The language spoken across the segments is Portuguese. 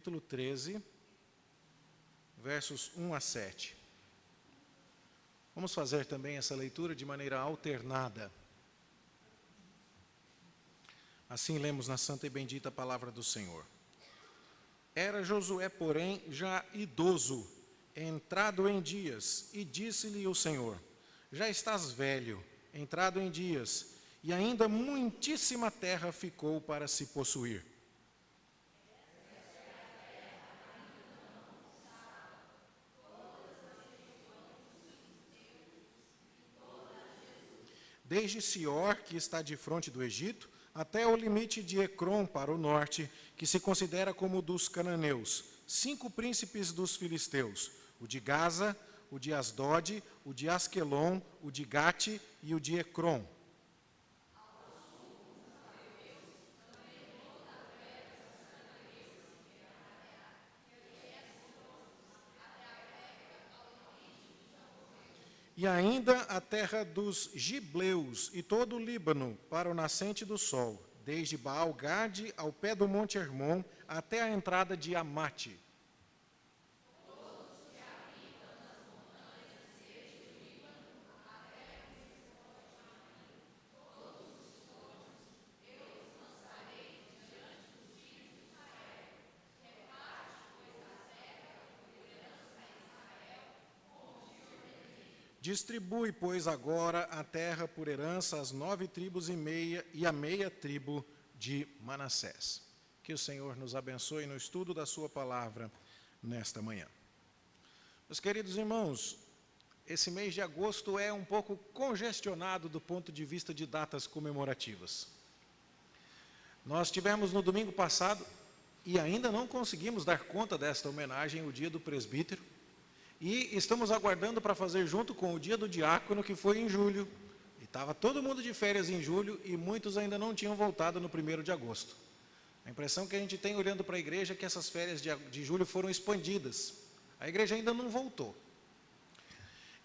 Capítulo 13, versos 1 a 7. Vamos fazer também essa leitura de maneira alternada. Assim lemos na santa e bendita palavra do Senhor. Era Josué, porém, já idoso, entrado em dias, e disse-lhe o Senhor: já estás velho, entrado em dias, e ainda muitíssima terra ficou para se possuir. Desde Sior, que está de frente do Egito, até o limite de Ecrom para o norte, que se considera como o dos cananeus, 5 príncipes dos filisteus, o de Gaza, o de Asdod, o de Asquelon, o de Gate e o de Ecrom. E ainda a terra dos Gibleus e todo o Líbano, para o nascente do sol, desde Baal-Gade ao pé do monte Hermon, até a entrada de Amate. Distribui, pois, agora a terra por herança às 9 tribos e meia e a meia tribo de Manassés. Que o Senhor nos abençoe no estudo da sua palavra nesta manhã. Meus queridos irmãos, esse mês de agosto é um pouco congestionado do ponto de vista de datas comemorativas. Nós tivemos no domingo passado, e ainda não conseguimos dar conta desta homenagem, o dia do presbítero, e estamos aguardando para fazer junto com o dia do diácono, que foi em julho. E estava todo mundo de férias em julho e muitos ainda não tinham voltado no 1º de agosto. A impressão que a gente tem olhando para a igreja é que essas férias de julho foram expandidas. A igreja ainda não voltou.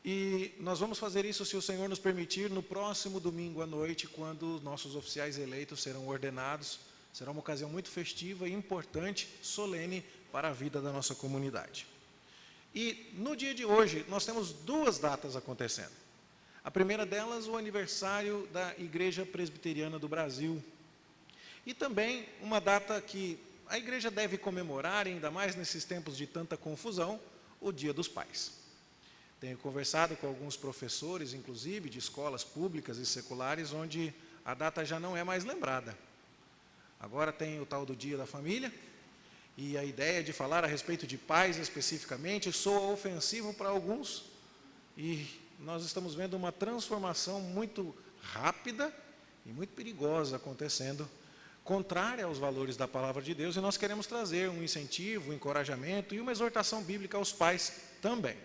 E nós vamos fazer isso, se o Senhor nos permitir, no próximo domingo à noite, quando os nossos oficiais eleitos serão ordenados. Será uma ocasião muito festiva e importante, solene para a vida da nossa comunidade. E no dia de hoje, nós temos 2 datas acontecendo. A primeira delas, o aniversário da Igreja Presbiteriana do Brasil. E também uma data que a igreja deve comemorar, ainda mais nesses tempos de tanta confusão, o Dia dos Pais. Tenho conversado com alguns professores, inclusive, de escolas públicas e seculares, onde a data já não é mais lembrada. Agora tem o tal do Dia da Família, e a ideia de falar a respeito de pais especificamente soa ofensivo para alguns, e nós estamos vendo uma transformação muito rápida e muito perigosa acontecendo, contrária aos valores da palavra de Deus, e nós queremos trazer um incentivo, um encorajamento e uma exortação bíblica aos pais também.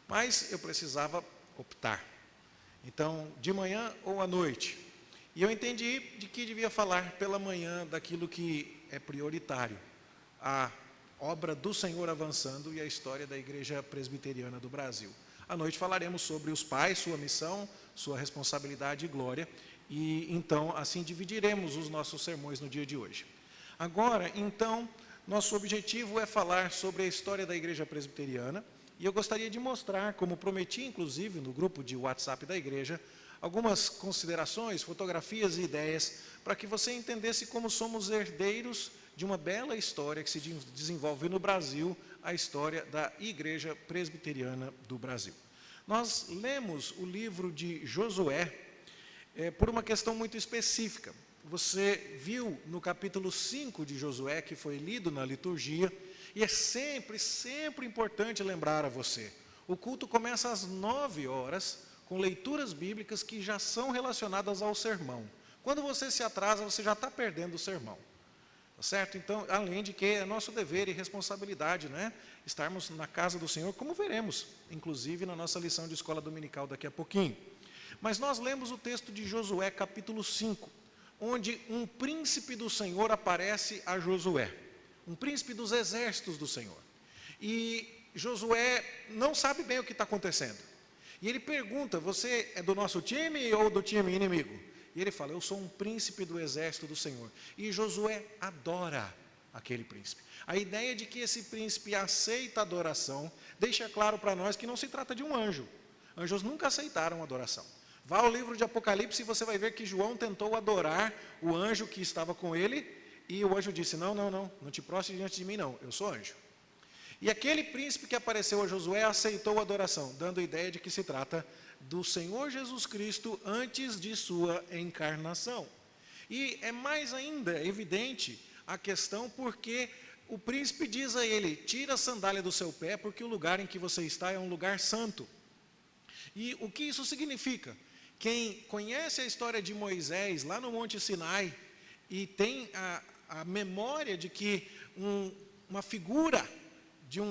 Mas eu precisava optar. Então, de manhã ou à noite. E eu entendi de que devia falar pela manhã daquilo que é prioritário. A obra do Senhor avançando e a história da Igreja Presbiteriana do Brasil. À noite falaremos sobre os pais, sua missão, sua responsabilidade e glória, e então assim dividiremos os nossos sermões no dia de hoje. Agora, então, nosso objetivo é falar sobre a história da Igreja Presbiteriana, e eu gostaria de mostrar, como prometi inclusive no grupo de WhatsApp da igreja, algumas considerações, fotografias e ideias, para que você entendesse como somos herdeiros de uma bela história que se desenvolve no Brasil, a história da Igreja Presbiteriana do Brasil. Nós lemos o livro de Josué por uma questão muito específica. Você viu no capítulo 5 de Josué, que foi lido na liturgia, e é sempre importante lembrar a você, o culto começa às 9 horas, com leituras bíblicas que já são relacionadas ao sermão. Quando você se atrasa, você já está perdendo o sermão. Tá certo? Então, além de que é nosso dever e responsabilidade, né, estarmos na casa do Senhor, como veremos, inclusive na nossa lição de escola dominical daqui a pouquinho. Mas nós lemos o texto de Josué, capítulo 5, onde um príncipe do Senhor aparece a Josué, um príncipe dos exércitos do Senhor. E Josué não sabe bem o que está acontecendo. E ele pergunta: você é do nosso time ou do time inimigo? E ele fala: eu sou um príncipe do exército do Senhor. E Josué adora aquele príncipe. A ideia de que esse príncipe aceita a adoração deixa claro para nós que não se trata de um anjo. Anjos nunca aceitaram adoração. Vá ao livro de Apocalipse e você vai ver que João tentou adorar o anjo que estava com ele, e o anjo disse, não te prostre diante de mim não, eu sou anjo. E aquele príncipe que apareceu a Josué aceitou a adoração, dando a ideia de que se trata do Senhor Jesus Cristo antes de sua encarnação. E é mais ainda evidente a questão porque o príncipe diz a ele, tira a sandália do seu pé, porque o lugar em que você está é um lugar santo. E o que isso significa? Quem conhece a história de Moisés lá no Monte Sinai e tem a memória de que uma figura de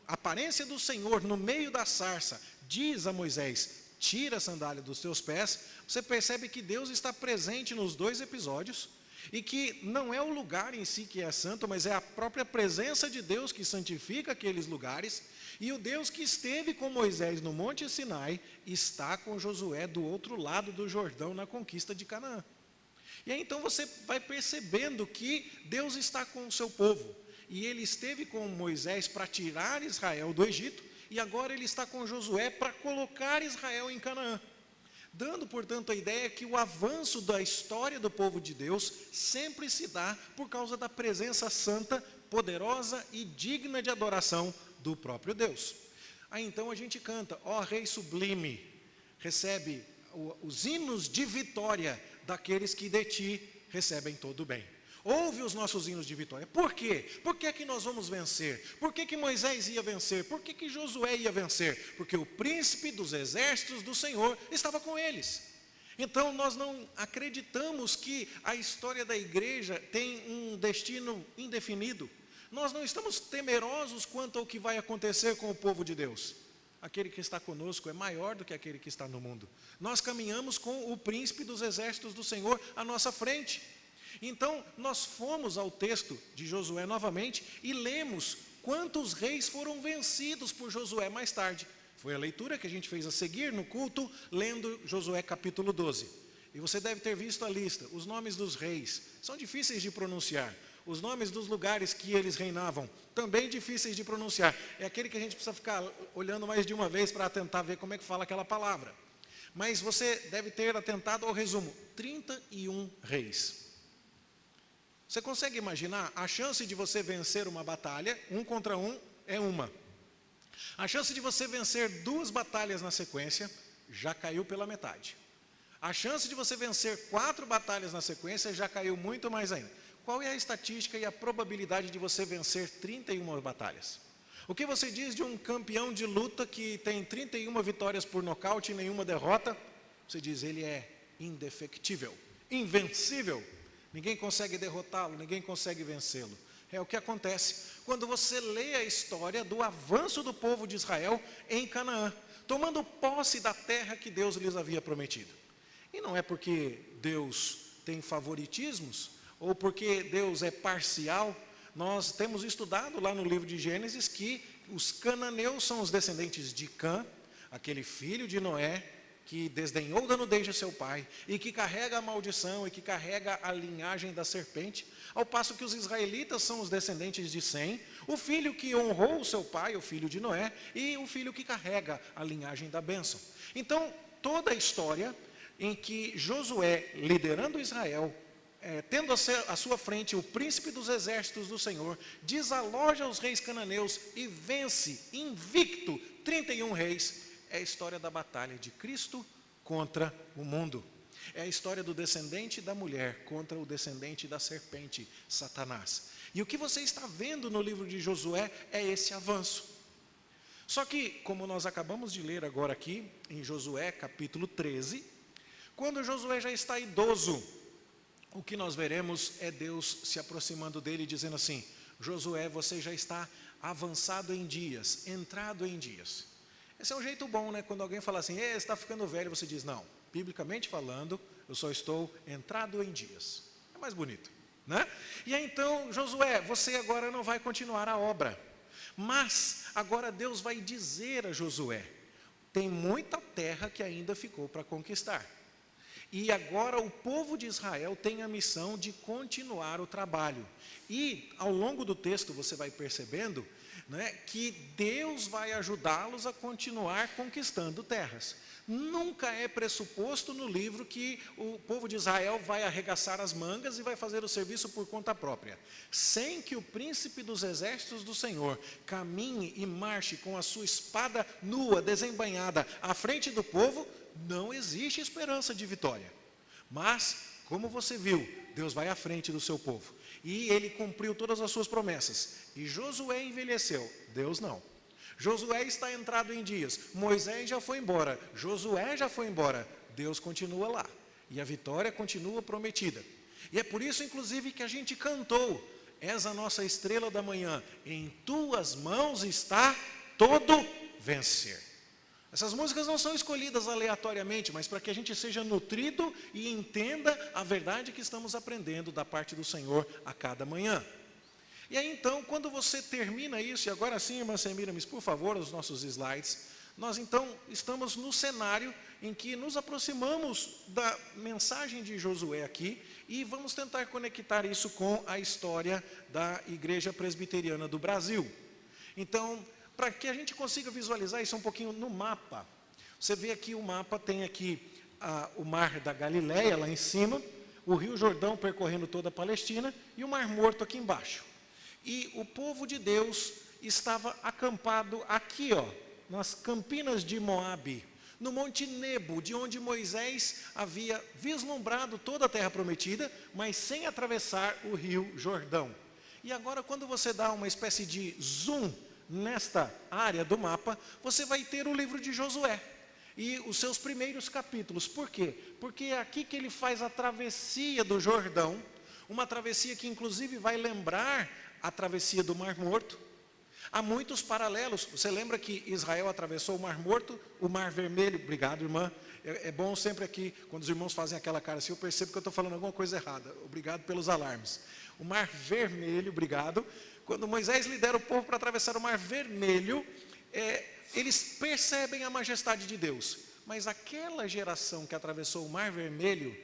aparência do Senhor no meio da sarça diz a Moisés, tira a sandália dos teus pés, você percebe que Deus está presente nos dois episódios e que não é o lugar em si que é santo, mas é a própria presença de Deus que santifica aqueles lugares. E o Deus que esteve com Moisés no Monte Sinai está com Josué do outro lado do Jordão na conquista de Canaã. E aí então você vai percebendo que Deus está com o seu povo. E ele esteve com Moisés para tirar Israel do Egito, e agora ele está com Josué para colocar Israel em Canaã. Dando, portanto, a ideia que o avanço da história do povo de Deus sempre se dá por causa da presença santa, poderosa e digna de adoração do próprio Deus. Aí então a gente canta, ó Rei sublime, recebe os hinos de vitória daqueles que de ti recebem todo o bem. Ouve os nossos hinos de vitória. Por quê? Por que é que nós vamos vencer? Por que que Moisés ia vencer? Por que que Josué ia vencer? Porque o príncipe dos exércitos do Senhor estava com eles. Então nós não acreditamos que a história da igreja tem um destino indefinido. Nós não estamos temerosos quanto ao que vai acontecer com o povo de Deus. Aquele que está conosco é maior do que aquele que está no mundo. Nós caminhamos com o príncipe dos exércitos do Senhor à nossa frente. Então, nós fomos ao texto de Josué novamente e lemos quantos reis foram vencidos por Josué mais tarde. Foi a leitura que a gente fez a seguir no culto, lendo Josué capítulo 12. E você deve ter visto a lista, os nomes dos reis, são difíceis de pronunciar. Os nomes dos lugares que eles reinavam, também difíceis de pronunciar. É aquele que a gente precisa ficar olhando mais de uma vez para tentar ver como é que fala aquela palavra. Mas você deve ter atentado ao resumo, 31 reis. Você consegue imaginar? A chance de você vencer uma batalha, 1 contra 1, é uma. A chance de você vencer 2 batalhas na sequência, já caiu pela metade. A chance de você vencer 4 batalhas na sequência, já caiu muito mais ainda. Qual é a estatística e a probabilidade de você vencer 31 batalhas? O que você diz de um campeão de luta que tem 31 vitórias por nocaute e nenhuma derrota? Você diz, ele é indefectível, invencível. Ninguém consegue derrotá-lo, ninguém consegue vencê-lo. É o que acontece quando você lê a história do avanço do povo de Israel em Canaã, tomando posse da terra que Deus lhes havia prometido. E não é porque Deus tem favoritismos, ou porque Deus é parcial. Nós temos estudado lá no livro de Gênesis que os cananeus são os descendentes de Cã, aquele filho de Noé, que desdenhou da nudez de seu pai, e que carrega a maldição, e que carrega a linhagem da serpente, ao passo que os israelitas são os descendentes de Sem, o filho que honrou o seu pai, o filho de Noé, e o filho que carrega a linhagem da bênção. Então, toda a história em que Josué, liderando Israel, tendo à sua frente o príncipe dos exércitos do Senhor, desaloja os reis cananeus e vence, invicto, 31 reis, é a história da batalha de Cristo contra o mundo. É a história do descendente da mulher contra o descendente da serpente, Satanás. E o que você está vendo no livro de Josué é esse avanço. Só que, como nós acabamos de ler agora aqui, em Josué capítulo 13, quando Josué já está idoso, o que nós veremos é Deus se aproximando dele e dizendo assim, Josué, você já está avançado em dias, entrado em dias. Esse é um jeito bom, né? Quando alguém fala assim, você está ficando velho, você diz, não, biblicamente falando, eu só estou entrado em dias. É mais bonito, né? E aí então, Josué, você agora não vai continuar a obra, mas agora Deus vai dizer a Josué, tem muita terra que ainda ficou para conquistar. E agora o povo de Israel tem a missão de continuar o trabalho. E ao longo do texto você vai percebendo, né, que Deus vai ajudá-los a continuar conquistando terras. Nunca é pressuposto no livro que o povo de Israel vai arregaçar as mangas e vai fazer o serviço por conta própria. Sem que o príncipe dos exércitos do Senhor caminhe e marche com a sua espada nua, desembainhada, à frente do povo, não existe esperança de vitória. Mas, como você viu, Deus vai à frente do seu povo. E ele cumpriu todas as suas promessas. E Josué envelheceu, Deus não. Josué está entrado em dias, Moisés já foi embora, Josué já foi embora, Deus continua lá. E a vitória continua prometida. E é por isso, inclusive, que a gente cantou: és a nossa estrela da manhã, em tuas mãos está todo vencer. Essas músicas não são escolhidas aleatoriamente, mas para que a gente seja nutrido e entenda a verdade que estamos aprendendo da parte do Senhor a cada manhã. E aí então, quando você termina isso, e agora sim, irmã Semiramis, por favor, os nossos slides, nós então estamos no cenário em que nos aproximamos da mensagem de Josué aqui, e vamos tentar conectar isso com a história da Igreja Presbiteriana do Brasil. Então, para que a gente consiga visualizar isso um pouquinho no mapa, você vê aqui o mapa, tem aqui o Mar da Galileia lá em cima, o Rio Jordão percorrendo toda a Palestina e o Mar Morto aqui embaixo. E o povo de Deus estava acampado aqui, ó, nas campinas de Moabe, no Monte Nebo, de onde Moisés havia vislumbrado toda a terra prometida, mas sem atravessar o Rio Jordão. E agora, quando você dá uma espécie de zoom nesta área do mapa, você vai ter o livro de Josué e os seus primeiros capítulos. Por quê? Porque é aqui que ele faz a travessia do Jordão, uma travessia que inclusive vai lembrar a travessia do Mar Morto. Há muitos paralelos. Você lembra que Israel atravessou o Mar Morto, o Mar Vermelho? Obrigado, irmã. É bom sempre aqui, quando os irmãos fazem aquela cara assim, eu percebo que eu estou falando alguma coisa errada. Obrigado pelos alarmes. O Mar Vermelho, obrigado. Quando Moisés lidera o povo para atravessar o Mar Vermelho, eles percebem a majestade de Deus. Mas aquela geração que atravessou o Mar Vermelho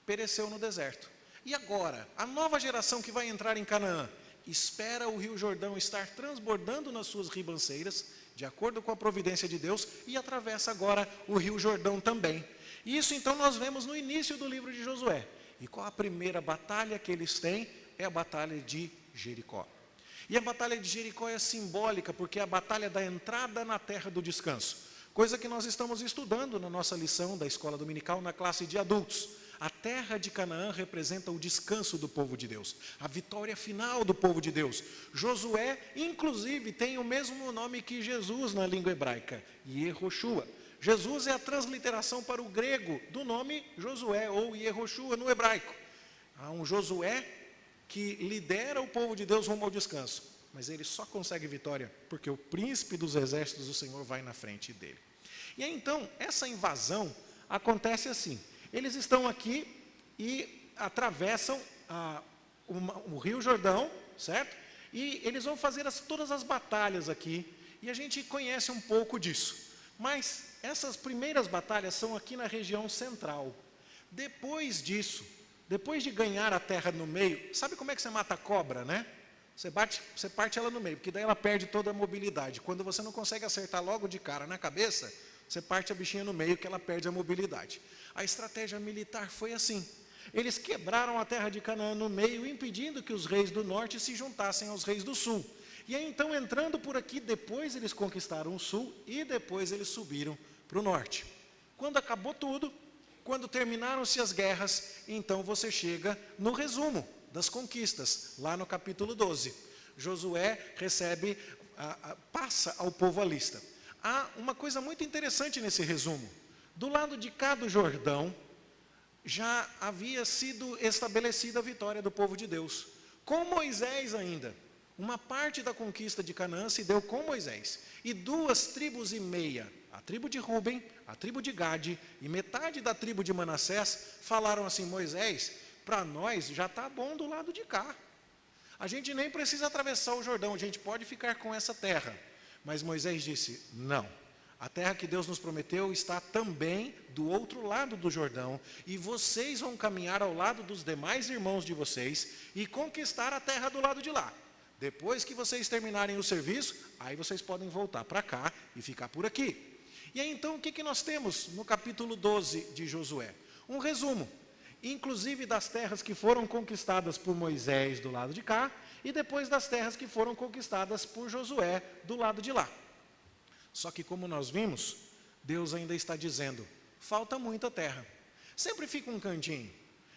pereceu no deserto. E agora, a nova geração que vai entrar em Canaã, espera o Rio Jordão estar transbordando nas suas ribanceiras, de acordo com a providência de Deus, e atravessa agora o Rio Jordão também. Isso então nós vemos no início do livro de Josué. E qual a primeira batalha que eles têm? É a batalha de Jericó. E a batalha de Jericó é simbólica, porque é a batalha da entrada na terra do descanso. Coisa que nós estamos estudando na nossa lição da escola dominical na classe de adultos. A terra de Canaã representa o descanso do povo de Deus, a vitória final do povo de Deus. Josué, inclusive, tem o mesmo nome que Jesus na língua hebraica, Yehoshua. Jesus é a transliteração para o grego do nome Josué ou Yehoshua no hebraico. Há um Josué que lidera o povo de Deus rumo ao descanso, mas ele só consegue vitória porque o príncipe dos exércitos do Senhor vai na frente dele. E aí, então, essa invasão acontece assim. Eles estão aqui e atravessam o Rio Jordão, certo? E eles vão fazer todas as batalhas aqui, e a gente conhece um pouco disso. Mas essas primeiras batalhas são aqui na região central. Depois disso, depois de ganhar a terra no meio, sabe como é que você mata a cobra, né? Você parte ela no meio, porque daí ela perde toda a mobilidade. Quando você não consegue acertar logo de cara na cabeça, você parte a bichinha no meio, que ela perde a mobilidade. A estratégia militar foi assim. Eles quebraram a terra de Canaã no meio, impedindo que os reis do norte se juntassem aos reis do sul. E aí, então, entrando por aqui, depois eles conquistaram o sul e depois eles subiram para o norte. Quando acabou tudo, quando terminaram-se as guerras, então você chega no resumo das conquistas, lá no capítulo 12. Josué passa ao povo a lista. Há uma coisa muito interessante nesse resumo. Do lado de cá do Jordão, já havia sido estabelecida a vitória do povo de Deus. Com Moisés ainda. Uma parte da conquista de Canaã se deu com Moisés. E 2,5 tribos, a tribo de Ruben, a tribo de Gade e metade da tribo de Manassés, falaram assim: Moisés, para nós já está bom do lado de cá. A gente nem precisa atravessar o Jordão, a gente pode ficar com essa terra. Mas Moisés disse: não, A terra que Deus nos prometeu está também do outro lado do Jordão, e vocês vão caminhar ao lado dos demais irmãos de vocês e conquistar a terra do lado de lá. Depois que vocês terminarem o serviço, aí vocês podem voltar para cá e ficar por aqui. E aí então o que nós temos no capítulo 12 de Josué? Um resumo, inclusive das terras que foram conquistadas por Moisés do lado de cá, e depois das terras que foram conquistadas por Josué do lado de lá. Só que como nós vimos, Deus ainda está dizendo, falta muita terra. Sempre fica um cantinho.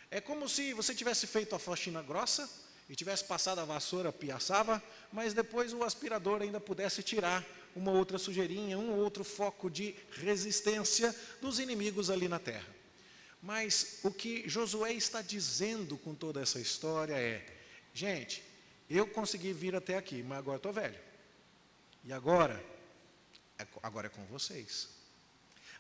É como se você tivesse feito a faxina grossa e tivesse passado a vassoura piaçava, mas depois o aspirador ainda pudesse tirar uma outra sujeirinha, um outro foco de resistência dos inimigos ali na terra. Mas o que Josué está dizendo com toda essa história é, gente, eu consegui vir até aqui, mas agora estou velho. E agora é com vocês.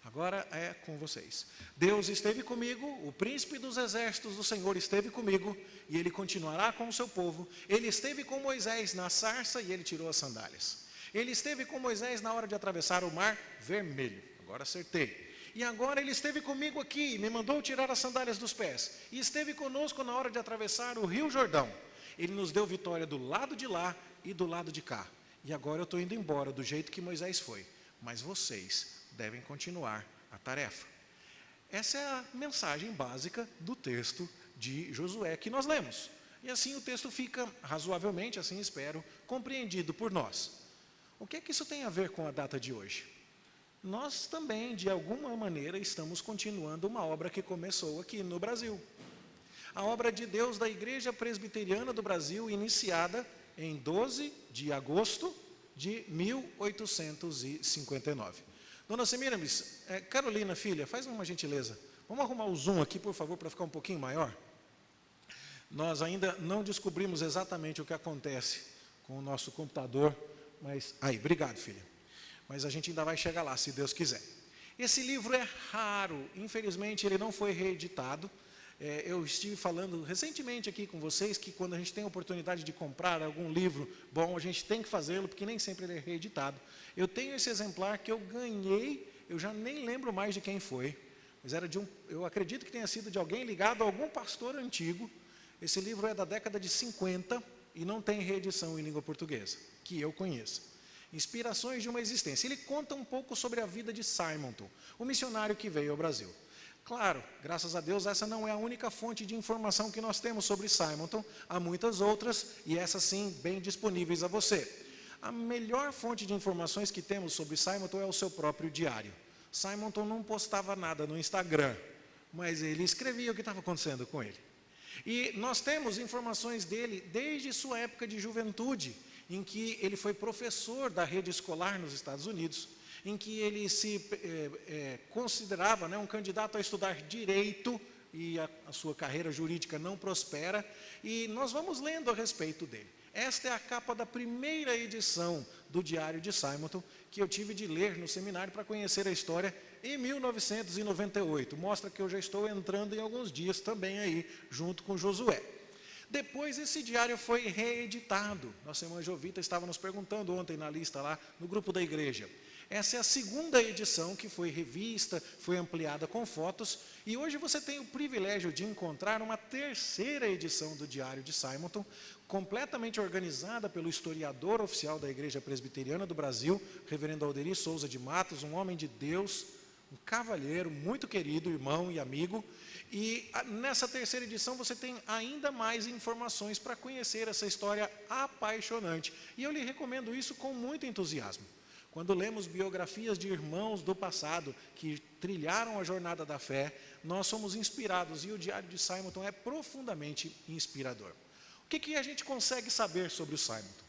Agora é com vocês. Deus esteve comigo, o príncipe dos exércitos do Senhor esteve comigo, e ele continuará com o seu povo. Ele esteve com Moisés na sarça e ele tirou as sandálias. Ele esteve com Moisés na hora de atravessar o mar vermelho. Agora acertei. E agora ele esteve comigo aqui, me mandou tirar as sandálias dos pés. E esteve conosco na hora de atravessar o rio Jordão. Ele nos deu vitória do lado de lá e do lado de cá. E agora eu estou indo embora do jeito que Moisés foi. Mas vocês devem continuar a tarefa. Essa é a mensagem básica do texto de Josué que nós lemos. E assim o texto fica razoavelmente, assim espero, compreendido por nós. O que é que isso tem a ver com a data de hoje? Nós também, de alguma maneira, estamos continuando uma obra que começou aqui no Brasil. A obra de Deus da Igreja Presbiteriana do Brasil, iniciada em 12 de agosto de 1859. Dona Semiramis, Carolina, filha, faz uma gentileza. Vamos arrumar o zoom aqui, por favor, para ficar um pouquinho maior? Nós ainda não descobrimos exatamente o que acontece com o nosso computador, mas... Aí, obrigado, filha. Mas a gente ainda vai chegar lá, se Deus quiser. Esse livro é raro, infelizmente ele não foi reeditado. Eu estive falando recentemente aqui com vocês que quando a gente tem a oportunidade de comprar algum livro bom, a gente tem que fazê-lo, porque nem sempre ele é reeditado. Eu tenho esse exemplar que eu ganhei, eu já nem lembro mais de quem foi, mas era eu acredito que tenha sido de alguém ligado a algum pastor antigo. Esse livro é da década de 50 e não tem reedição em língua portuguesa, que eu conheça. Inspirações de uma existência. Ele conta um pouco sobre a vida de Simonton, o missionário que veio ao Brasil. Claro, graças a Deus, essa não é a única fonte de informação que nós temos sobre Simonton. Há muitas outras, e essas sim, bem disponíveis a você. A melhor fonte de informações que temos sobre Simonton é o seu próprio diário. Simonton não postava nada no Instagram, mas ele escrevia o que estava acontecendo com ele. E nós temos informações dele desde sua época de juventude, em que ele foi professor da rede escolar nos Estados Unidos, em que ele se considerava um candidato a estudar direito, e a sua carreira jurídica não prospera, e nós vamos lendo a respeito dele. Esta é a capa da primeira edição do Diário de Simonton, que eu tive de ler no seminário para conhecer a história em 1998. Mostra que eu já estou entrando em alguns dias também aí, junto com Josué. Depois esse diário foi reeditado. Nossa irmã Jovita estava nos perguntando ontem na lista lá, no grupo da igreja. Essa é a segunda edição que foi revista, foi ampliada com fotos, e hoje você tem o privilégio de encontrar uma terceira edição do Diário de Simonton, completamente organizada pelo historiador oficial da Igreja Presbiteriana do Brasil, reverendo Alderi Souza de Matos, um homem de Deus, um cavalheiro, muito querido, irmão e amigo. E nessa terceira edição você tem ainda mais informações para conhecer essa história apaixonante. E eu lhe recomendo isso com muito entusiasmo. Quando lemos biografias de irmãos do passado que trilharam a jornada da fé, nós somos inspirados, e o Diário de Simonton é profundamente inspirador. O que a gente consegue saber sobre o Simonton?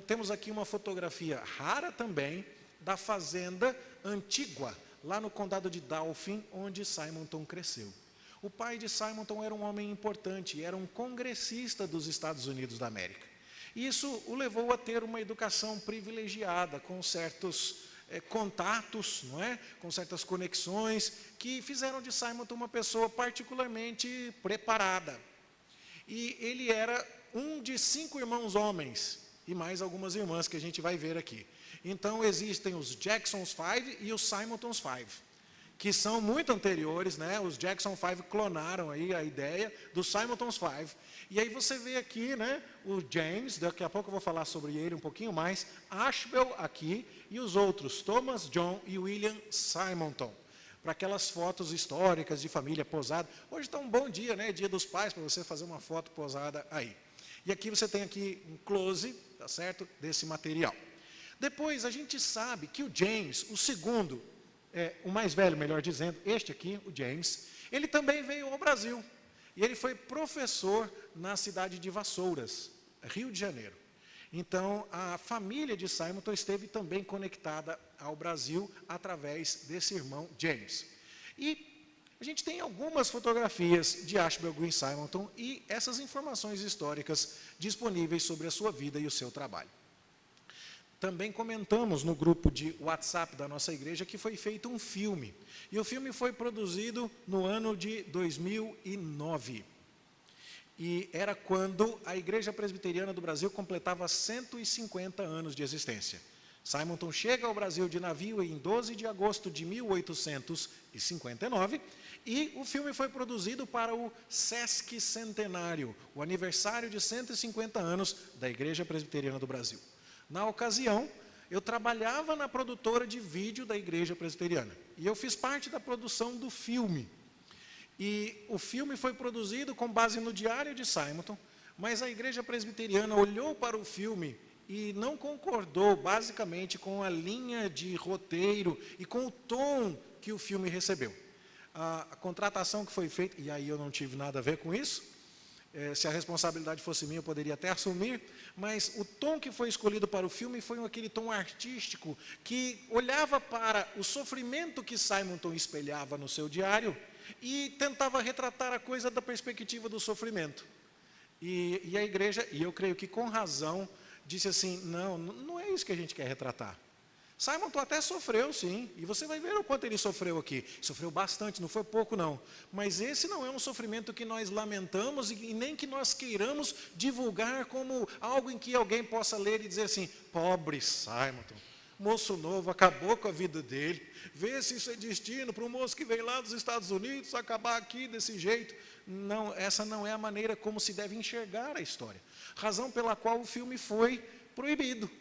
Temos aqui uma fotografia rara também da fazenda Antígua, lá no condado de Dauphin, onde Simonton cresceu. O pai de Simonton era um homem importante, era um congressista dos Estados Unidos da América. Isso o levou a ter uma educação privilegiada, com certos contatos, não é? Com certas conexões, que fizeram de Simonton uma pessoa particularmente preparada. E ele era um de 5 irmãos homens, e mais algumas irmãs que a gente vai ver aqui. Então existem os Jackson's Five e os Simonton's Five, que são muito anteriores, né? Os Jackson Five clonaram aí a ideia dos Simonton's Five. E aí você vê aqui, né, o James, daqui a pouco eu vou falar sobre ele um pouquinho mais, Ashbel aqui, e os outros, Thomas, John e William Simonton, para aquelas fotos históricas de família posada. Hoje está um bom dia, né, Dia dos Pais, para você fazer uma foto posada aí. E aqui você tem aqui um close, tá certo, desse material. Depois a gente sabe que o James, o segundo, o mais velho, melhor dizendo, este aqui, o James, ele também veio ao Brasil. E ele foi professor na cidade de Vassouras, Rio de Janeiro. Então, a família de Simonton esteve também conectada ao Brasil através desse irmão James. E a gente tem algumas fotografias de Ashbel Green Simonton e essas informações históricas disponíveis sobre a sua vida e o seu trabalho. Também comentamos no grupo de WhatsApp da nossa igreja que foi feito um filme. E o filme foi produzido no ano de 2009. E era quando a Igreja Presbiteriana do Brasil completava 150 anos de existência. Simonton chega ao Brasil de navio em 12 de agosto de 1859 e o filme foi produzido para o Sesc Centenário, o aniversário de 150 anos da Igreja Presbiteriana do Brasil. Na ocasião, eu trabalhava na produtora de vídeo da Igreja Presbiteriana. E eu fiz parte da produção do filme. E o filme foi produzido com base no diário de Simonton, mas a Igreja Presbiteriana olhou para o filme e não concordou, basicamente, com a linha de roteiro e com o tom que o filme recebeu. A contratação que foi feita, e aí eu não tive nada a ver com isso, se a responsabilidade fosse minha, eu poderia até assumir, mas o tom que foi escolhido para o filme foi aquele tom artístico que olhava para o sofrimento que Simonton espelhava no seu diário e tentava retratar a coisa da perspectiva do sofrimento. E a igreja, e eu creio que com razão, disse assim, não é isso que a gente quer retratar. Simonton até sofreu, sim, e você vai ver o quanto ele sofreu aqui. Sofreu bastante, não foi pouco não. Mas esse não é um sofrimento que nós lamentamos e nem que nós queiramos divulgar como algo em que alguém possa ler e dizer assim, pobre Simonton, moço novo, acabou com a vida dele. Vê se isso é destino para um moço que veio lá dos Estados Unidos acabar aqui desse jeito. Não, essa não é a maneira como se deve enxergar a história. Razão pela qual o filme foi proibido.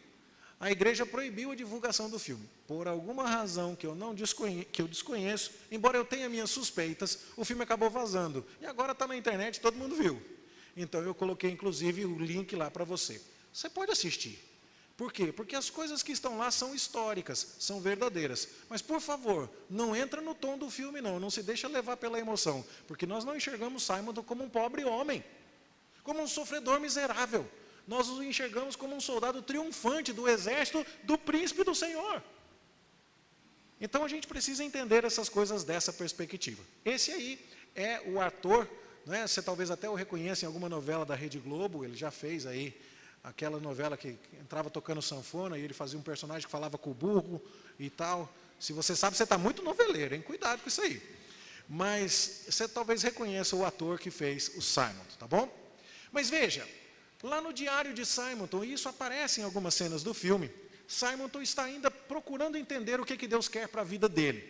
A igreja proibiu a divulgação do filme. Por alguma razão que eu desconheço, embora eu tenha minhas suspeitas, o filme acabou vazando. E agora está na internet, todo mundo viu. Então eu coloquei inclusive o link lá para você. Você pode assistir. Por quê? Porque as coisas que estão lá são históricas, são verdadeiras. Mas, por favor, não entra no tom do filme, não se deixa levar pela emoção. Porque nós não enxergamos Simonton como um pobre homem, como um sofredor miserável. Nós o enxergamos como um soldado triunfante do exército do príncipe do Senhor. Então a gente precisa entender essas coisas dessa perspectiva. Esse aí é o ator, né? Você talvez até o reconheça em alguma novela da Rede Globo, ele já fez aí aquela novela que entrava tocando sanfona e ele fazia um personagem que falava com o burro e tal. Se você sabe, você está muito noveleiro, hein? Cuidado com isso aí. Mas você talvez reconheça o ator que fez o Simonton, tá bom? Mas veja, lá no diário de Simonton, e isso aparece em algumas cenas do filme, Simonton está ainda procurando entender o que Deus quer para a vida dele.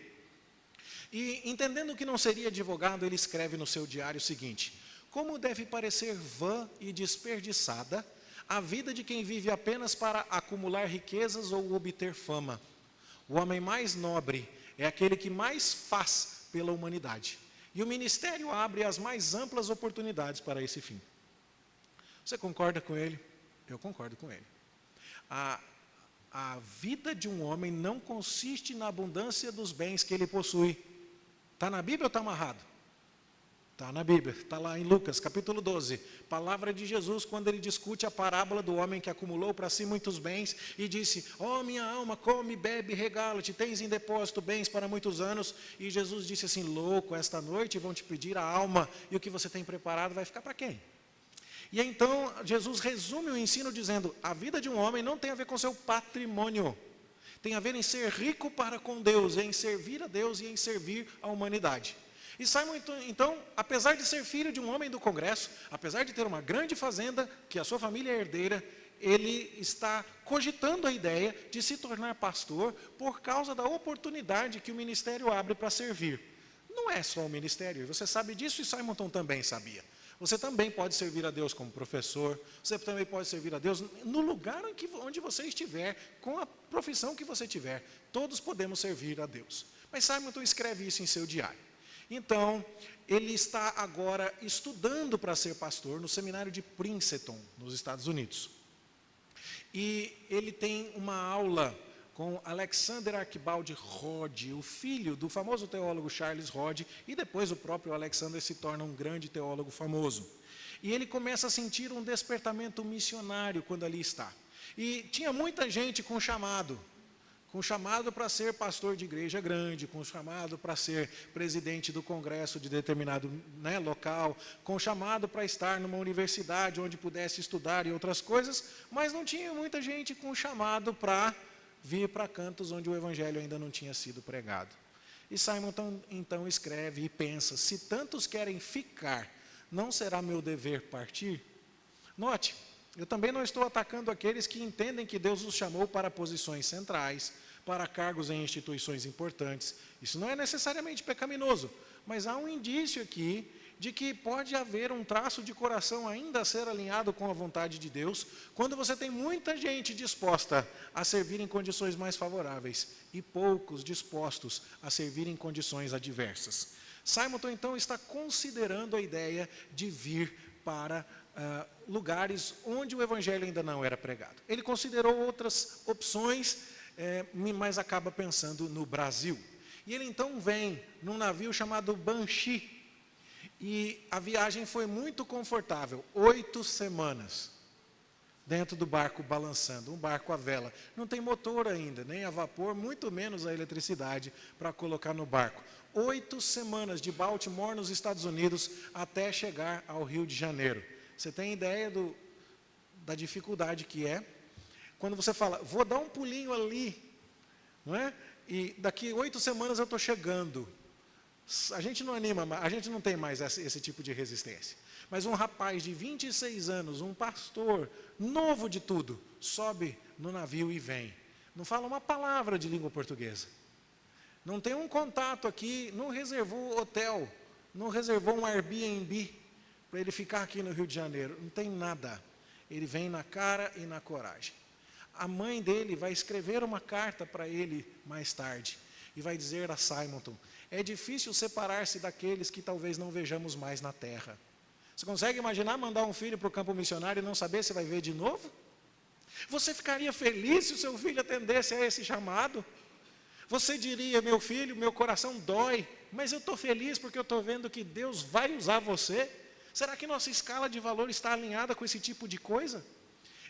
E entendendo que não seria advogado, ele escreve no seu diário o seguinte, como deve parecer vã e desperdiçada a vida de quem vive apenas para acumular riquezas ou obter fama. O homem mais nobre é aquele que mais faz pela humanidade. E o ministério abre as mais amplas oportunidades para esse fim. Você concorda com ele? Eu concordo com ele. A vida de um homem não consiste na abundância dos bens que ele possui. Está na Bíblia ou está amarrado? Está na Bíblia, está lá em Lucas, capítulo 12. Palavra de Jesus, quando ele discute a parábola do homem que acumulou para si muitos bens e disse, minha alma, come, bebe, regala-te, tens em depósito bens para muitos anos. E Jesus disse assim, louco, esta noite vão te pedir a alma e o que você tem preparado vai ficar para quem? E então Jesus resume o ensino dizendo, a vida de um homem não tem a ver com seu patrimônio, tem a ver em ser rico para com Deus, em servir a Deus e em servir a humanidade. E Simonton, então, apesar de ser filho de um homem do Congresso, apesar de ter uma grande fazenda, que a sua família é herdeira, ele está cogitando a ideia de se tornar pastor por causa da oportunidade que o ministério abre para servir. Não é só o ministério, você sabe disso e Simonton também sabia. Você também pode servir a Deus como professor, você também pode servir a Deus no lugar onde você estiver, com a profissão que você tiver. Todos podemos servir a Deus. Mas Simonton escreve isso em seu diário. Então, ele está agora estudando para ser pastor no seminário de Princeton, nos Estados Unidos. E ele tem uma aula com Alexander Archibald Rod, o filho do famoso teólogo Charles Rod, e depois o próprio Alexander se torna um grande teólogo famoso. E ele começa a sentir um despertamento missionário quando ali está. E tinha muita gente com chamado para ser pastor de igreja grande, com chamado para ser presidente do congresso de determinado local, com chamado para estar numa universidade onde pudesse estudar e outras coisas, mas não tinha muita gente com chamado para vir para cantos onde o evangelho ainda não tinha sido pregado. E Simonton então escreve e pensa: se tantos querem ficar, não será meu dever partir? Note, eu também não estou atacando aqueles que entendem que Deus os chamou para posições centrais, para cargos em instituições importantes. Isso não é necessariamente pecaminoso, mas há um indício aqui de que pode haver um traço de coração ainda a ser alinhado com a vontade de Deus, quando você tem muita gente disposta a servir em condições mais favoráveis e poucos dispostos a servir em condições adversas. Simonton, então, está considerando a ideia de vir para lugares onde o evangelho ainda não era pregado. Ele considerou outras opções, mas acaba pensando no Brasil. E ele então vem num navio chamado Banshee, e a viagem foi muito confortável, 8 semanas, dentro do barco balançando, um barco à vela. Não tem motor ainda, nem a vapor, muito menos a eletricidade para colocar no barco. 8 semanas de Baltimore, nos Estados Unidos, até chegar ao Rio de Janeiro. Você tem ideia da dificuldade que é? Quando você fala, vou dar um pulinho ali, não é? E daqui 8 semanas eu estou chegando. A gente não anima, a gente não tem mais esse tipo de resistência. Mas um rapaz de 26 anos, um pastor, novo de tudo, sobe no navio e vem. Não fala uma palavra de língua portuguesa. Não tem um contato aqui, não reservou hotel, não reservou um Airbnb para ele ficar aqui no Rio de Janeiro. Não tem nada. Ele vem na cara e na coragem. A mãe dele vai escrever uma carta para ele mais tarde e vai dizer a Simonton: é difícil separar-se daqueles que talvez não vejamos mais na terra. Você consegue imaginar mandar um filho para o campo missionário e não saber se vai ver de novo? Você ficaria feliz se o seu filho atendesse a esse chamado? Você diria: meu filho, meu coração dói, mas eu estou feliz porque eu estou vendo que Deus vai usar você? Será que nossa escala de valor está alinhada com esse tipo de coisa?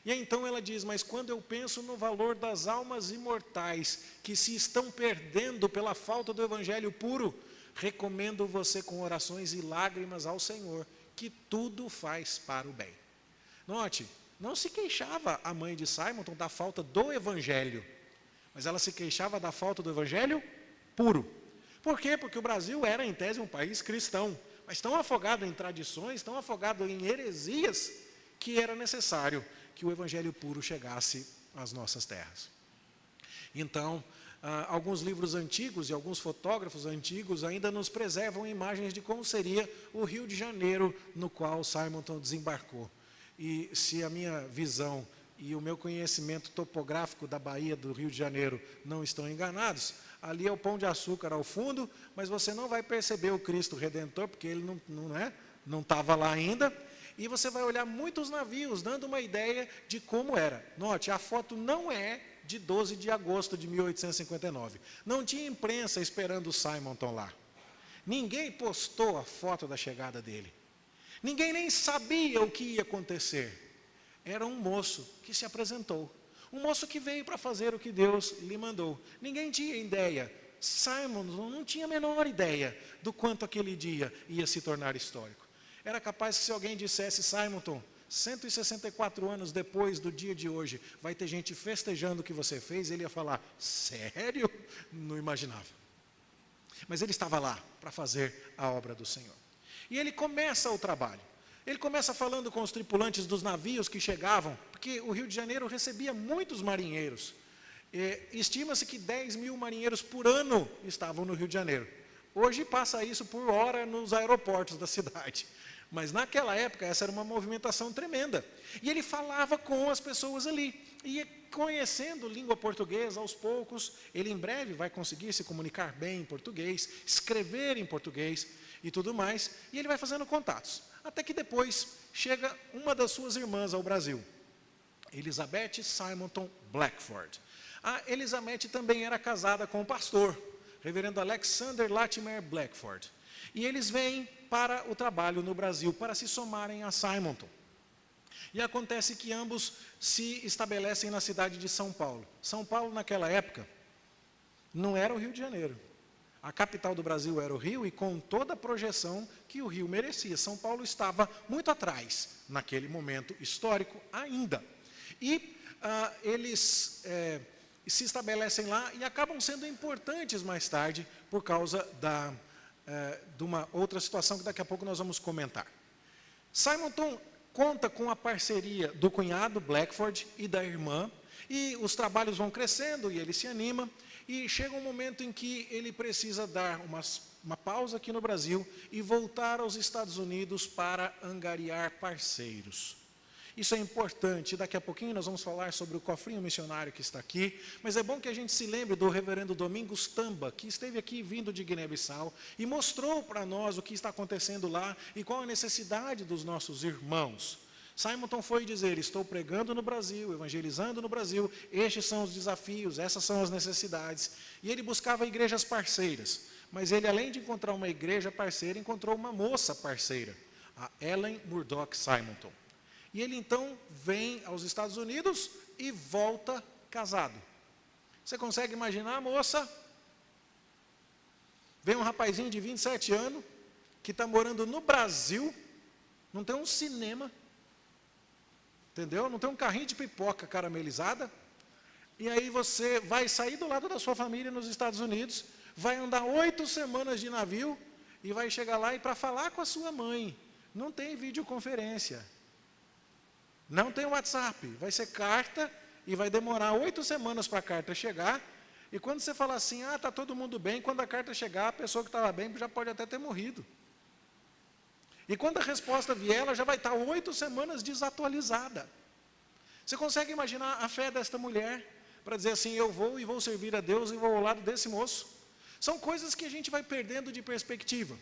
E aí, então ela diz: mas quando eu penso no valor das almas imortais que se estão perdendo pela falta do evangelho puro, recomendo você com orações e lágrimas ao Senhor, que tudo faz para o bem. Note, não se queixava a mãe de Simonton da falta do evangelho, mas ela se queixava da falta do evangelho puro. Por quê? Porque o Brasil era, em tese, um país cristão, mas tão afogado em tradições, tão afogado em heresias, que era necessário que o evangelho puro chegasse às nossas terras. Então, alguns livros antigos e alguns fotógrafos antigos ainda nos preservam imagens de como seria o Rio de Janeiro no qual Simonton desembarcou. E se a minha visão e o meu conhecimento topográfico da Bahia, do Rio de Janeiro, não estão enganados, ali é o Pão de Açúcar ao fundo, mas você não vai perceber o Cristo Redentor, porque ele não estava lá ainda. E você vai olhar muitos navios, dando uma ideia de como era. Note, a foto não é de 12 de agosto de 1859. Não tinha imprensa esperando o Simonton lá. Ninguém postou a foto da chegada dele. Ninguém nem sabia o que ia acontecer. Era um moço que se apresentou. Um moço que veio para fazer o que Deus lhe mandou. Ninguém tinha ideia. Simonton não tinha a menor ideia do quanto aquele dia ia se tornar histórico. Era capaz que, se alguém dissesse: Simonton, 164 anos depois do dia de hoje, vai ter gente festejando o que você fez, ele ia falar: sério? Não imaginava. Mas ele estava lá para fazer a obra do Senhor. E ele começa o trabalho. Ele começa falando com os tripulantes dos navios que chegavam, porque o Rio de Janeiro recebia muitos marinheiros. Estima-se que 10 mil marinheiros por ano estavam no Rio de Janeiro. Hoje passa isso por hora nos aeroportos da cidade. Mas naquela época essa era uma movimentação tremenda. E ele falava com as pessoas ali. E conhecendo língua portuguesa aos poucos, ele em breve vai conseguir se comunicar bem em português, escrever em português e tudo mais. E ele vai fazendo contatos. Até que depois chega uma das suas irmãs ao Brasil, Elizabeth Simonton Blackford. A Elizabeth também era casada com o pastor, reverendo Alexander Latimer Blackford. E eles vêm para o trabalho no Brasil, para se somarem a Simonton. E acontece que ambos se estabelecem na cidade de São Paulo. São Paulo, naquela época, não era o Rio de Janeiro. A capital do Brasil era o Rio, e com toda a projeção que o Rio merecia. São Paulo estava muito atrás, naquele momento histórico ainda. E eles se estabelecem lá e acabam sendo importantes mais tarde, por causa de uma outra situação que daqui a pouco nós vamos comentar. Simonton conta com a parceria do cunhado Blackford e da irmã, e os trabalhos vão crescendo e ele se anima, e chega um momento em que ele precisa dar uma pausa aqui no Brasil e voltar aos Estados Unidos para angariar parceiros. Isso é importante, daqui a pouquinho nós vamos falar sobre o cofrinho missionário que está aqui, mas é bom que a gente se lembre do reverendo Domingos Tamba, que esteve aqui vindo de Guiné-Bissau e mostrou para nós o que está acontecendo lá e qual a necessidade dos nossos irmãos. Simonton foi dizer: estou pregando no Brasil, evangelizando no Brasil, estes são os desafios, essas são as necessidades. E ele buscava igrejas parceiras, mas ele, além de encontrar uma igreja parceira, encontrou uma moça parceira, a Ellen Murdoch Simonton. E ele então vem aos Estados Unidos e volta casado. Você consegue imaginar a moça? Vem um rapazinho de 27 anos, que está morando no Brasil, não tem um cinema, entendeu? Não tem um carrinho de pipoca caramelizada, e aí você vai sair do lado da sua família nos Estados Unidos, vai andar 8 semanas de navio, e vai chegar lá e para falar com a sua mãe, não tem videoconferência. Não tem WhatsApp, vai ser carta e vai demorar 8 semanas para a carta chegar. E quando você fala assim, está todo mundo bem, quando a carta chegar, a pessoa que estava bem já pode até ter morrido. E quando a resposta vier, ela já vai estar 8 semanas desatualizada. Você consegue imaginar a fé desta mulher para dizer assim, eu vou e vou servir a Deus e vou ao lado desse moço? São coisas que a gente vai perdendo de perspectiva.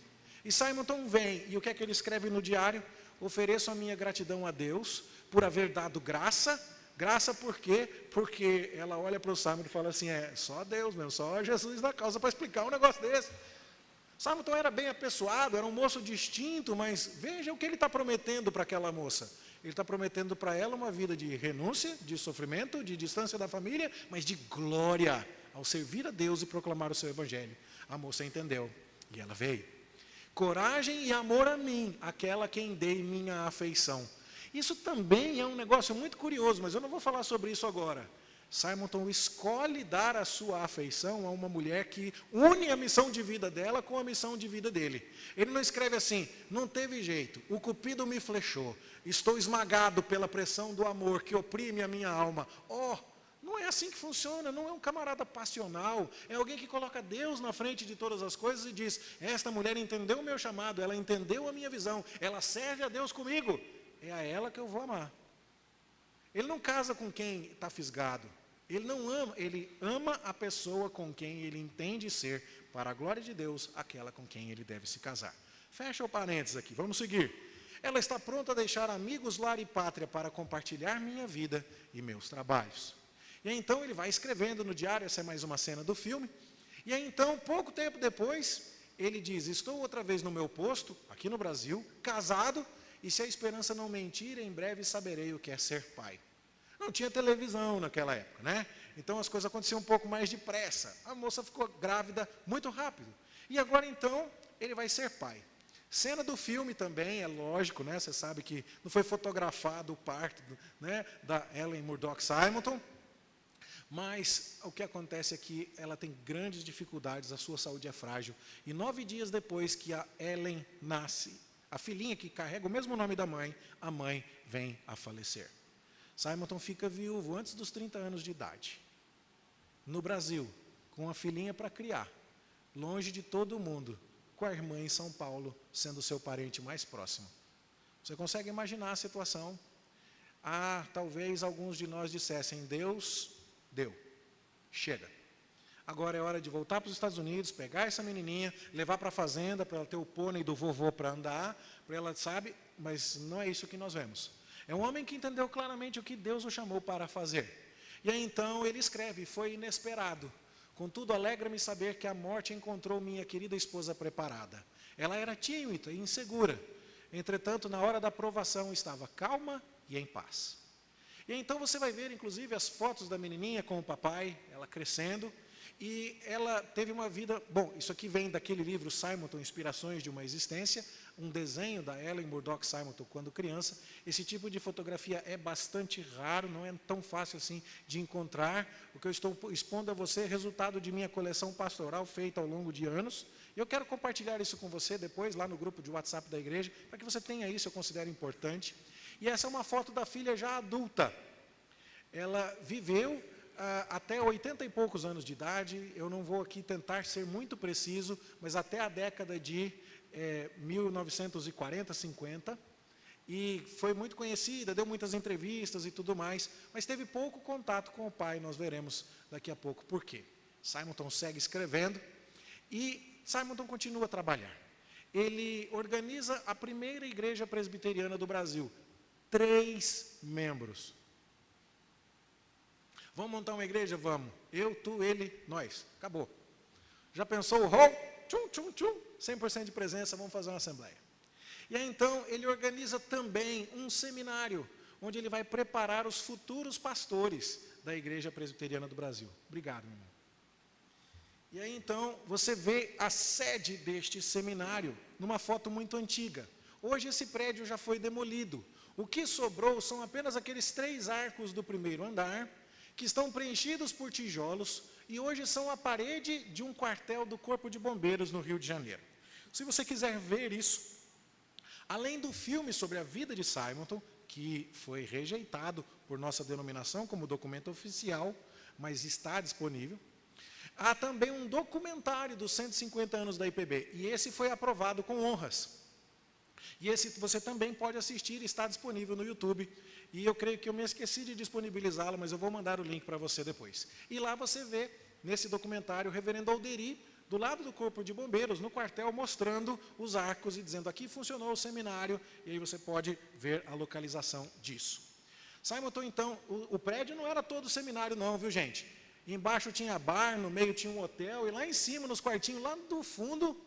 E Simonton vem, e o que é que ele escreve no diário? Ofereço a minha gratidão a Deus por haver dado graça. Graça por quê? Porque ela olha para o Simonton e fala assim, só Deus mesmo, só Jesus na causa para explicar um negócio desse. Simonton era bem apessoado, era um moço distinto, mas veja o que ele está prometendo para aquela moça. Ele está prometendo para ela uma vida de renúncia, de sofrimento, de distância da família, mas de glória ao servir a Deus e proclamar o seu evangelho. A moça entendeu e ela veio. Coragem e amor a mim, aquela a quem dei minha afeição. Isso também é um negócio muito curioso, mas eu não vou falar sobre isso agora. Simonton escolhe dar a sua afeição a uma mulher que une a missão de vida dela com a missão de vida dele. Ele não escreve assim, não teve jeito, o cupido me flechou, estou esmagado pela pressão do amor que oprime a minha alma. Não é assim que funciona, não é um camarada passional, é alguém que coloca Deus na frente de todas as coisas e diz, esta mulher entendeu o meu chamado, ela entendeu a minha visão, ela serve a Deus comigo, é a ela que eu vou amar. Ele não casa com quem está fisgado, ele não ama, ele ama a pessoa com quem ele entende ser, para a glória de Deus, aquela com quem ele deve se casar. Fecha o parênteses aqui, vamos seguir. Ela está pronta a deixar amigos, lar e pátria para compartilhar minha vida e meus trabalhos. E aí, então, ele vai escrevendo no diário, essa é mais uma cena do filme, e aí, então, pouco tempo depois, ele diz, estou outra vez no meu posto, aqui no Brasil, casado, e se a esperança não mentir, em breve saberei o que é ser pai. Não tinha televisão naquela época, né? Então, as coisas aconteciam um pouco mais depressa. A moça ficou grávida muito rápido. E agora, então, ele vai ser pai. Cena do filme também, é lógico, né? Você sabe que não foi fotografado o parto, né, da Ellen Murdoch Simonton, mas o que acontece é que ela tem grandes dificuldades, a sua saúde é frágil. E 9 dias depois que a Ellen nasce, a filhinha que carrega o mesmo nome da mãe, a mãe vem a falecer. Simonton fica viúvo antes dos 30 anos de idade, no Brasil, com uma filhinha para criar, longe de todo mundo, com a irmã em São Paulo, sendo seu parente mais próximo. Você consegue imaginar a situação? Talvez alguns de nós dissessem, Deus deu, chega. Agora é hora de voltar para os Estados Unidos, pegar essa menininha, levar para a fazenda, para ela ter o pônei do vovô para andar, para ela, sabe, mas não é isso que nós vemos. É um homem que entendeu claramente o que Deus o chamou para fazer. E aí então ele escreve, foi inesperado. Contudo, alegra-me saber que a morte encontrou minha querida esposa preparada. Ela era tímida e insegura. Entretanto, na hora da provação, estava calma e em paz. E então você vai ver, inclusive, as fotos da menininha com o papai, ela crescendo. E ela teve uma vida... Bom, isso aqui vem daquele livro Simonton, Inspirações de uma Existência, um desenho da Ellen Murdoch Simonton quando criança. Esse tipo de fotografia é bastante raro, não é tão fácil assim de encontrar. O que eu estou expondo a você é resultado de minha coleção pastoral feita ao longo de anos. E eu quero compartilhar isso com você depois, lá no grupo de WhatsApp da igreja, para que você tenha isso, eu considero importante. E essa é uma foto da filha já adulta. Ela viveu até 80 e poucos anos de idade, eu não vou aqui tentar ser muito preciso, mas até a década de 1940, 50, e foi muito conhecida, deu muitas entrevistas e tudo mais, mas teve pouco contato com o pai, nós veremos daqui a pouco por quê. Simonton segue escrevendo, e Simonton continua a trabalhar. Ele organiza a primeira igreja presbiteriana do Brasil, 3 membros. Vamos montar uma igreja? Vamos. Eu, tu, ele, nós. Acabou. Já pensou o hall? Tchum, tchum, tchum. 100% de presença, vamos fazer uma assembleia. E aí então, ele organiza também um seminário, onde ele vai preparar os futuros pastores da Igreja Presbiteriana do Brasil. Obrigado, meu irmão. E aí então, você vê a sede deste seminário, numa foto muito antiga. Hoje esse prédio já foi demolido. O que sobrou são apenas aqueles 3 arcos do primeiro andar, que estão preenchidos por tijolos, e hoje são a parede de um quartel do Corpo de Bombeiros no Rio de Janeiro. Se você quiser ver isso, além do filme sobre a vida de Simonton, que foi rejeitado por nossa denominação como documento oficial, mas está disponível, há também um documentário dos 150 anos da IPB, e esse foi aprovado com honras. E esse você também pode assistir, está disponível no YouTube. E eu creio que eu me esqueci de disponibilizá-lo, mas eu vou mandar o link para você depois. E lá você vê, nesse documentário, o reverendo Alderi, do lado do Corpo de Bombeiros, no quartel, mostrando os arcos e dizendo, aqui funcionou o seminário, e aí você pode ver a localização disso. Simonton, então, o prédio não era todo seminário não, viu gente? Embaixo tinha bar, no meio tinha um hotel, e lá em cima, nos quartinhos, lá do fundo,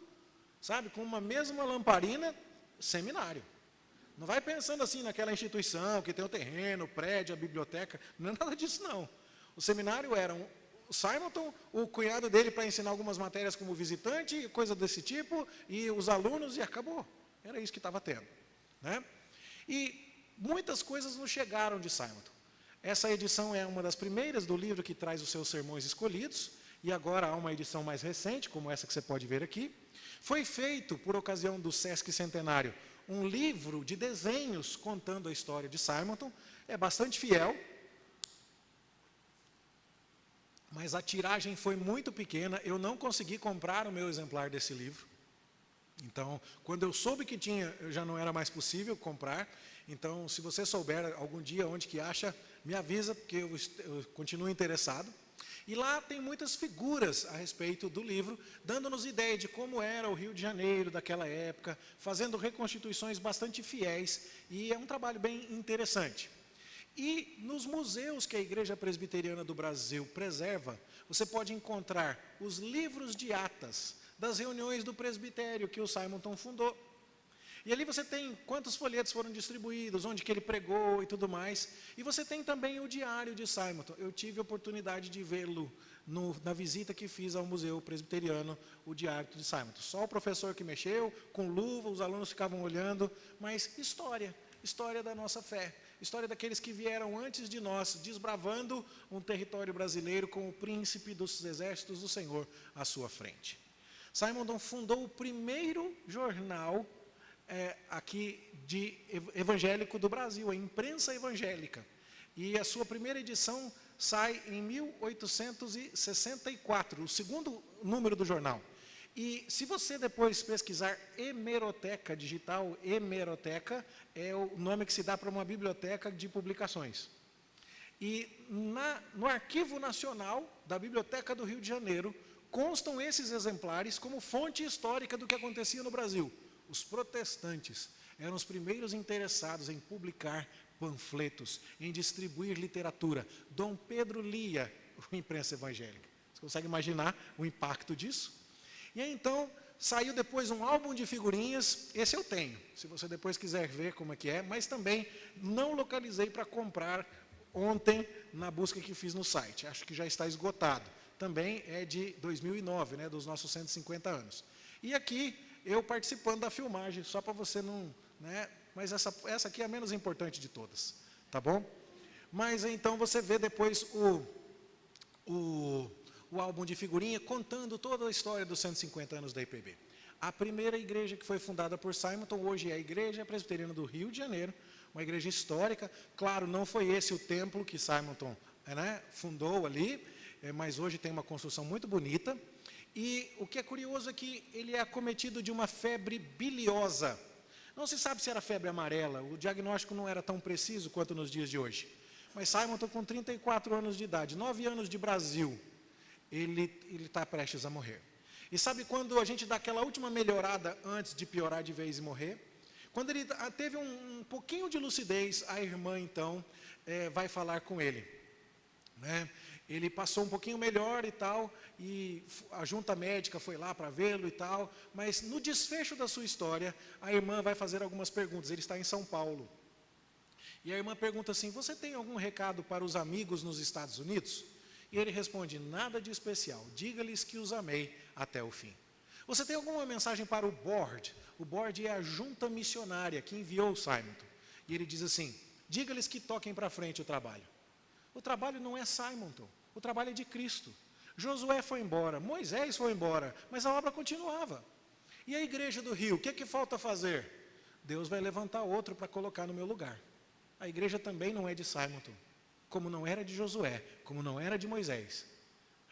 sabe, com uma mesma lamparina, seminário. Não vai pensando assim naquela instituição que tem o terreno, o prédio, a biblioteca, não é nada disso não. O seminário era o Simonton, o cunhado dele para ensinar algumas matérias como visitante, coisa desse tipo, e os alunos, e acabou. Era isso que estava tendo, né? E muitas coisas nos chegaram de Simonton. Essa edição é uma das primeiras do livro que traz os seus sermões escolhidos, e agora há uma edição mais recente, como essa que você pode ver aqui. Foi feito, por ocasião do Sesc Centenário, um livro de desenhos contando a história de Simonton. É bastante fiel, mas a tiragem foi muito pequena, eu não consegui comprar o meu exemplar desse livro. Então, quando eu soube que tinha, já não era mais possível comprar. Então, se você souber algum dia onde que acha, me avisa, porque eu continuo interessado. E lá tem muitas figuras a respeito do livro, dando-nos ideia de como era o Rio de Janeiro daquela época, fazendo reconstituições bastante fiéis, e é um trabalho bem interessante. E nos museus que a Igreja Presbiteriana do Brasil preserva, você pode encontrar os livros de atas das reuniões do presbitério que o Simonton fundou. E ali você tem quantos folhetos foram distribuídos, onde que ele pregou e tudo mais. E você tem também o diário de Simonton. Eu tive a oportunidade de vê-lo na visita que fiz ao Museu Presbiteriano, o diário de Simonton. Só o professor que mexeu, com luva, os alunos ficavam olhando, mas história da nossa fé, história daqueles que vieram antes de nós, desbravando um território brasileiro com o príncipe dos exércitos do Senhor à sua frente. Simonton fundou o primeiro jornal aqui evangélico do Brasil, a imprensa evangélica. E a sua primeira edição sai em 1864, o segundo número do jornal. E se você depois pesquisar hemeroteca digital, hemeroteca é o nome que se dá para uma biblioteca de publicações. E no Arquivo Nacional da Biblioteca do Rio de Janeiro, constam esses exemplares como fonte histórica do que acontecia no Brasil. Os protestantes eram os primeiros interessados em publicar panfletos, em distribuir literatura. Dom Pedro lia a imprensa evangélica. Você consegue imaginar o impacto disso? E aí, então, saiu depois um álbum de figurinhas, esse eu tenho, se você depois quiser ver como é que é, mas também não localizei para comprar ontem na busca que fiz no site, acho que já está esgotado. Também é de 2009, né, dos nossos 150 anos. E aqui, eu participando da filmagem, só para você não... né, mas essa aqui é a menos importante de todas, tá bom? Mas então você vê depois o álbum de figurinha contando toda a história dos 150 anos da IPB. A primeira igreja que foi fundada por Simonton hoje é a Igreja Presbiteriana do Rio de Janeiro, uma igreja histórica. Claro, não foi esse o templo que Simonton, né, fundou ali, mas hoje tem uma construção muito bonita. E o que é curioso é que ele é acometido de uma febre biliosa. Não se sabe se era febre amarela, o diagnóstico não era tão preciso quanto nos dias de hoje. Mas Simonton, com 34 anos de idade, 9 anos de Brasil, ele está prestes a morrer. E sabe quando a gente dá aquela última melhorada antes de piorar de vez e morrer? Quando ele teve um pouquinho de lucidez, a irmã, então, vai falar com ele. Né? Ele passou um pouquinho melhor e tal, e a junta médica foi lá para vê-lo e tal, mas no desfecho da sua história, a irmã vai fazer algumas perguntas. Ele está em São Paulo. E a irmã pergunta assim: você tem algum recado para os amigos nos Estados Unidos? E ele responde: nada de especial, diga-lhes que os amei até o fim. Você tem alguma mensagem para o board? O board é a junta missionária que enviou o Simonton. E ele diz assim: diga-lhes que toquem para frente o trabalho. O trabalho não é Simonton, o trabalho é de Cristo. Josué foi embora, Moisés foi embora, mas a obra continuava. E a igreja do Rio, o que é que falta fazer? Deus vai levantar outro para colocar no meu lugar. A igreja também não é de Simonton, como não era de Josué, como não era de Moisés.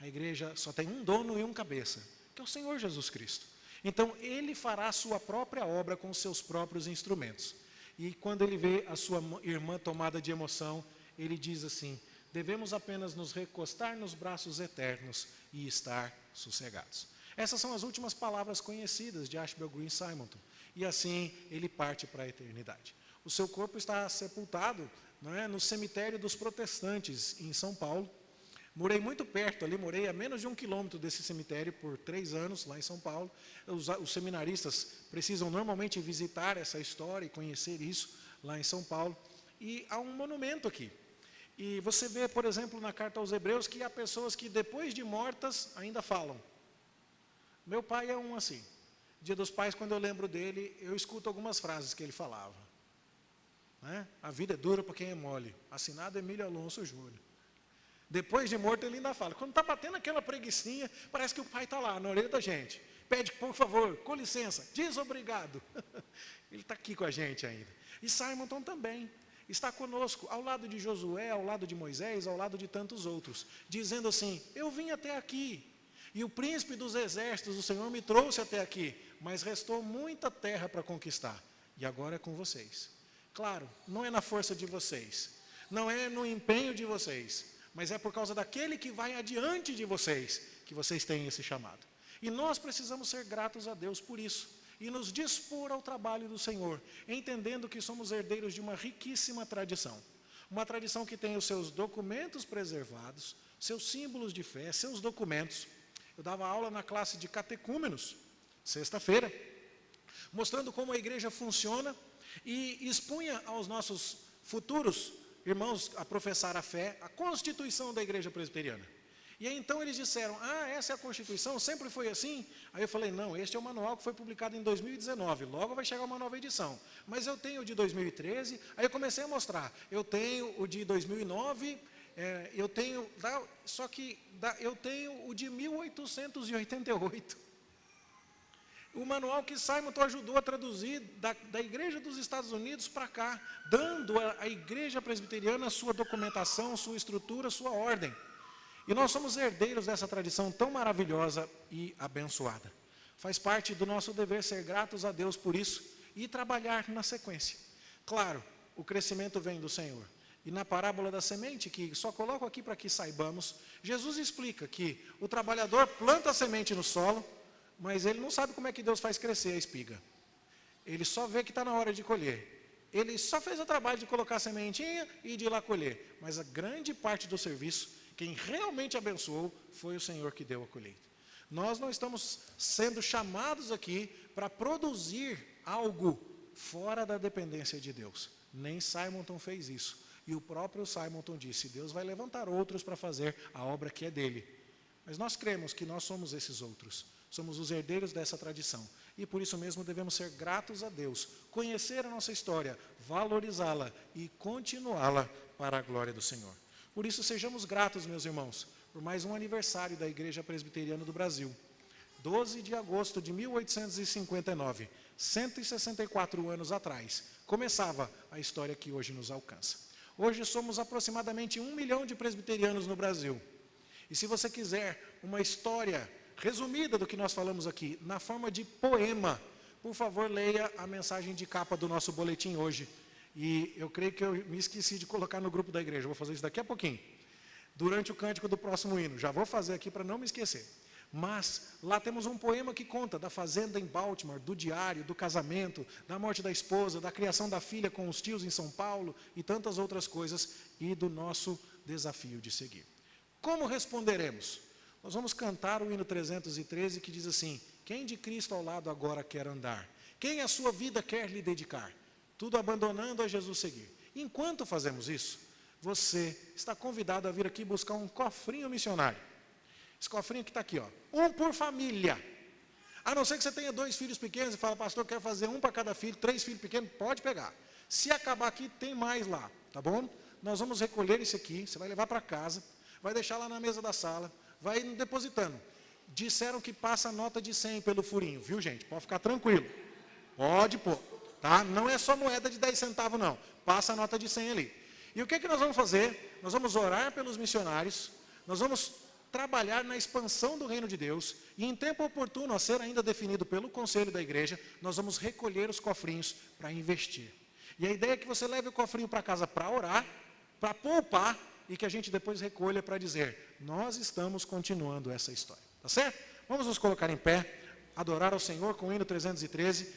A igreja só tem um dono e um cabeça, que é o Senhor Jesus Cristo. Então, ele fará a sua própria obra com os seus próprios instrumentos. E quando ele vê a sua irmã tomada de emoção, ele diz assim: devemos apenas nos recostar nos braços eternos e estar sossegados. Essas são as últimas palavras conhecidas de Ashbel Green Simonton. E assim, ele parte para a eternidade. O seu corpo está sepultado, não é, no cemitério dos protestantes, em São Paulo. Morei muito perto ali, morei a menos de 1 quilômetro desse cemitério por 3 anos, lá em São Paulo. Os seminaristas precisam normalmente visitar essa história e conhecer isso lá em São Paulo. E há um monumento aqui. E você vê, por exemplo, na carta aos Hebreus, que há pessoas que depois de mortas ainda falam. Meu pai é um assim. Dia dos Pais, quando eu lembro dele, eu escuto algumas frases que ele falava. Né? A vida é dura para quem é mole. Assinado Emílio Alonso Júnior. Depois de morto ele ainda fala. Quando está batendo aquela preguicinha, parece que o pai está lá, na orelha da gente. Pede, por favor, com licença, diz obrigado. Ele está aqui com a gente ainda. E Simonton também está conosco, ao lado de Josué, ao lado de Moisés, ao lado de tantos outros, dizendo assim: eu vim até aqui, e o príncipe dos exércitos, o Senhor me trouxe até aqui, mas restou muita terra para conquistar, e agora é com vocês. Claro, não é na força de vocês, não é no empenho de vocês, mas é por causa daquele que vai adiante de vocês, que vocês têm esse chamado. E nós precisamos ser gratos a Deus por isso, e nos dispor ao trabalho do Senhor, entendendo que somos herdeiros de uma riquíssima tradição. Uma tradição que tem os seus documentos preservados, seus símbolos de fé, seus documentos. Eu dava aula na classe de catecúmenos, sexta-feira, mostrando como a igreja funciona e expunha aos nossos futuros irmãos a professar a fé, a constituição da igreja presbiteriana. E aí então eles disseram: essa é a Constituição, sempre foi assim? Aí eu falei: não, este é o manual que foi publicado em 2019, logo vai chegar uma nova edição. Mas eu tenho o de 2013, aí eu comecei a mostrar, eu tenho o de 2009, eu tenho o de 1888. O manual que Simonton ajudou a traduzir da Igreja dos Estados Unidos para cá, dando à Igreja Presbiteriana sua documentação, sua estrutura, sua ordem. E nós somos herdeiros dessa tradição tão maravilhosa e abençoada. Faz parte do nosso dever ser gratos a Deus por isso e trabalhar na sequência. Claro, o crescimento vem do Senhor. E na parábola da semente, que só coloco aqui para que saibamos, Jesus explica que o trabalhador planta a semente no solo, mas ele não sabe como é que Deus faz crescer a espiga. Ele só vê que está na hora de colher. Ele só fez o trabalho de colocar a sementinha e de ir lá colher. Mas a grande parte do serviço, quem realmente abençoou, foi o Senhor que deu a colheita. Nós não estamos sendo chamados aqui para produzir algo fora da dependência de Deus. Nem Simonton fez isso. E o próprio Simonton disse, Deus vai levantar outros para fazer a obra que é dele. Mas nós cremos que nós somos esses outros. Somos os herdeiros dessa tradição. E por isso mesmo devemos ser gratos a Deus, conhecer a nossa história, valorizá-la e continuá-la para a glória do Senhor. Por isso sejamos gratos, meus irmãos, por mais um aniversário da Igreja Presbiteriana do Brasil. 12 de agosto de 1859, 164 anos atrás, começava a história que hoje nos alcança. Hoje somos aproximadamente 1 milhão de presbiterianos no Brasil. E se você quiser uma história resumida do que nós falamos aqui, na forma de poema, por favor, leia a mensagem de capa do nosso boletim hoje. E eu creio que eu me esqueci de colocar no grupo da igreja, vou fazer isso daqui a pouquinho, durante o cântico do próximo hino. Já vou fazer aqui para não me esquecer. Mas lá temos um poema que conta da fazenda em Baltimore, do diário, do casamento, da morte da esposa, da criação da filha com os tios em São Paulo e tantas outras coisas, e do nosso desafio de seguir. Como responderemos? Nós vamos cantar o hino 313 que diz assim, quem de Cristo ao lado agora quer andar? Quem a sua vida quer lhe dedicar? Tudo abandonando a Jesus seguir. Enquanto fazemos isso, você está convidado a vir aqui buscar um cofrinho missionário. Esse cofrinho que está aqui, ó, um por família. A não ser que você tenha 2 filhos pequenos e fala, pastor, eu quero fazer um para cada filho, 3 filhos pequenos, pode pegar. Se acabar aqui, tem mais lá, tá bom? Nós vamos recolher isso aqui, você vai levar para casa, vai deixar lá na mesa da sala, vai depositando. Disseram que passa a nota de 100 pelo furinho, viu, gente? Pode ficar tranquilo. Pode pôr, tá? Não é só moeda de 10 centavos, não. Passa a nota de 100 ali. E o que nós vamos fazer? Nós vamos orar pelos missionários, nós vamos trabalhar na expansão do reino de Deus, e em tempo oportuno, a ser ainda definido pelo conselho da igreja, nós vamos recolher os cofrinhos para investir. E a ideia é que você leve o cofrinho para casa para orar, para poupar, e que a gente depois recolha para dizer, nós estamos continuando essa história. Tá certo? Vamos nos colocar em pé, adorar ao Senhor com o hino 313.